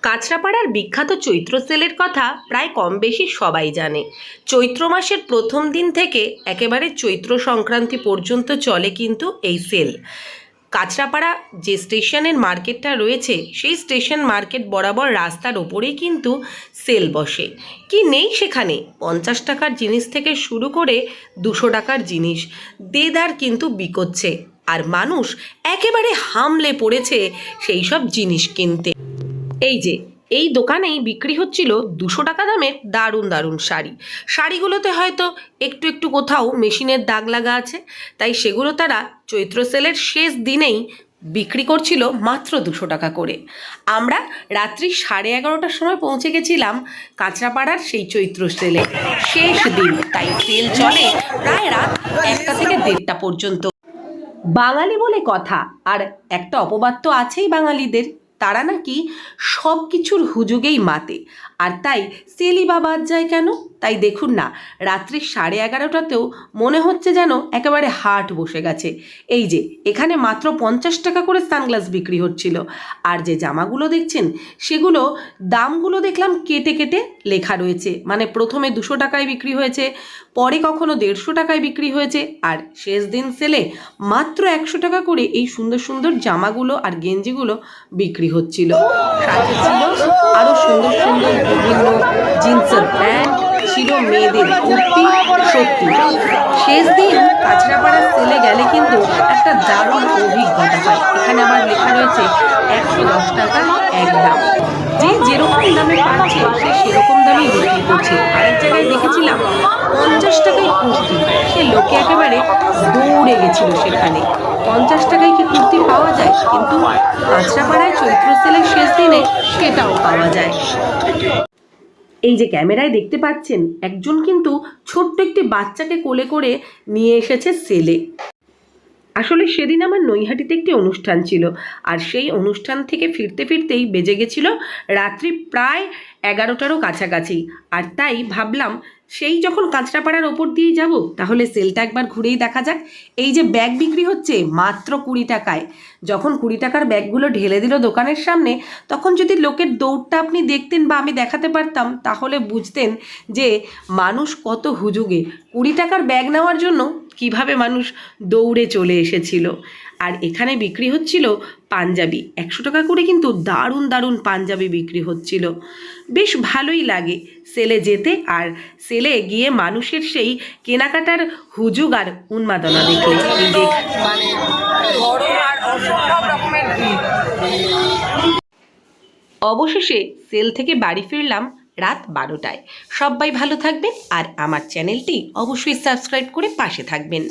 কাঁচরাপাড়ার বিখ্যাত চৈত্র সেলের কথা প্রায় কম বেশি সবাই জানে। চৈত্র মাসের প্রথম দিন থেকে একেবারে চৈত্র সংক্রান্তি পর্যন্ত চলে কিন্তু এই সেল। কাঁচরাপাড়া যে স্টেশনের মার্কেটটা রয়েছে সেই স্টেশন মার্কেট বরাবর রাস্তার ওপরেই কিন্তু সেল বসে। কি নেই সেখানে, 50 টাকার জিনিস থেকে শুরু করে 200 টাকার জিনিস দেদার কিন্তু বিকোচ্ছে, আর মানুষ একেবারে হামলে পড়েছে সেই সব জিনিস কিনতে। এই যে এই দোকানেই বিক্রি হচ্ছিল 200 টাকা দামের দারুণ দারুণ শাড়িগুলোতে হয়তো একটু একটু কোথাও মেশিনের দাগ লাগা আছে, তাই সেগুলো তারা চৈত্র সেলের শেষ দিনেই বিক্রি করছিল মাত্র 200 টাকা করে। আমরা রাত্রি 11:30টার সময় পৌঁছে গেছিলাম কাঁচরাপাড়ার সেই চৈত্র সেলে, শেষ দিন, তাই সেল চলে প্রায় রাত 1টা থেকে 1:30টা পর্যন্ত। বাঙালি বলে কথা, আর একটা অপবাদ তো আছেই বাঙালিদের, তারা নাকি সব কিছুর হুজুগেই মাতে, আর তাই সেলই বা বাদ যায় কেন? তাই দেখুন না, রাত্রি 11:30টাতেও মনে হচ্ছে যেন একেবারে হাট বসে গেছে। এই যে এখানে মাত্র 50 টাকা করে সানগ্লাস বিক্রি হচ্ছিল, আর যে জামাগুলো দেখছেন সেগুলো দামগুলো দেখলাম কেটে কেটে লেখা রয়েছে, মানে প্রথমে 200 টাকায় বিক্রি হয়েছে, পরে কখনো 150 টাকায় বিক্রি হয়েছে, আর শেষ দিন সেলে মাত্র 100 টাকা করে এই সুন্দর সুন্দর জামাগুলো আর গেঞ্জিগুলো বিক্রি হচ্ছিল। সাথে ছিল আরও সুন্দর সুন্দর বিভিন্ন জিন্সের প্যান্ট, ছিল মেয়েদের কুর্তি। সত্যি শেষ দিন কাঁচরাপাড়ার সেলে গেলে কিন্তু একটা দারুণ অভিজ্ঞতা হয়। এখানে আবার লেখা রয়েছে 110 টাকা এক দাম, যে যেরকম দামে পাচ্ছে সে সেরকম দামেই বিক্রি করছে। আরেক জায়গায় দেখেছিলাম 50 টাকায় কুর্তি, সে লোকে একেবারে দৌড়ে গেছিল সেখানে। 50 টাকায় কি কুর্তি পাওয়া যায়? কিন্তু কাঁচরাপাড়ায় চৈত্র সেলের শেষ দিনে সেটাও পাওয়া যায়। এই যে ক্যামেরায় দেখতে পাচ্ছেন, একজন কিন্তু ছোট্ট একটি বাচ্চাকে কোলে করে নিয়ে এসেছে সেলে। আসলে সেদিন আমার নৈহাটিতে একটি অনুষ্ঠান ছিল, আর সেই অনুষ্ঠান থেকে ফিরতে ফিরতেই বেজে গেছিল রাত্রি প্রায় 11টারও কাছাকাছি। আর তাই ভাবলাম সেই যখন কাঁচরাপাড়ার ওপর দিয়ে যাব, তাহলে সেলটা একবার ঘুরেই দেখা যাক। এই যে ব্যাগ বিক্রি হচ্ছে মাত্র 20 টাকায়, যখন 20 টাকার ব্যাগগুলো ঢেলে দিল দোকানের সামনে, তখন যদি লোকের দৌড়টা আপনি দেখতেন বা আমি দেখাতে পারতাম, তাহলে বুঝতেন যে মানুষ কত হুজুগে 20 টাকার ব্যাগ নেওয়ার জন্য কিভাবে মানুষ দৌড়ে চলে এসেছিল। আর এখানে বিক্রি হচ্ছিল পাঞ্জাবি, 100 টাকা করে কিন্তু দারুণ দারুণ পাঞ্জাবি বিক্রি হচ্ছিল। বেশ ভালোই লাগে সেলে যেতে, আর সেলে গিয়ে মানুষের সেই কেনাকাটার হুজুগ আর উন্মাদনা দেখলে। এই যে অবশেষে সেল থেকে বাড়ি ফিরলাম রাত 12টায়। সবাই ভালো থাকবেন, আর আমার চ্যানেলটি অবশ্যই সাবস্ক্রাইব করে পাশে থাকবেন।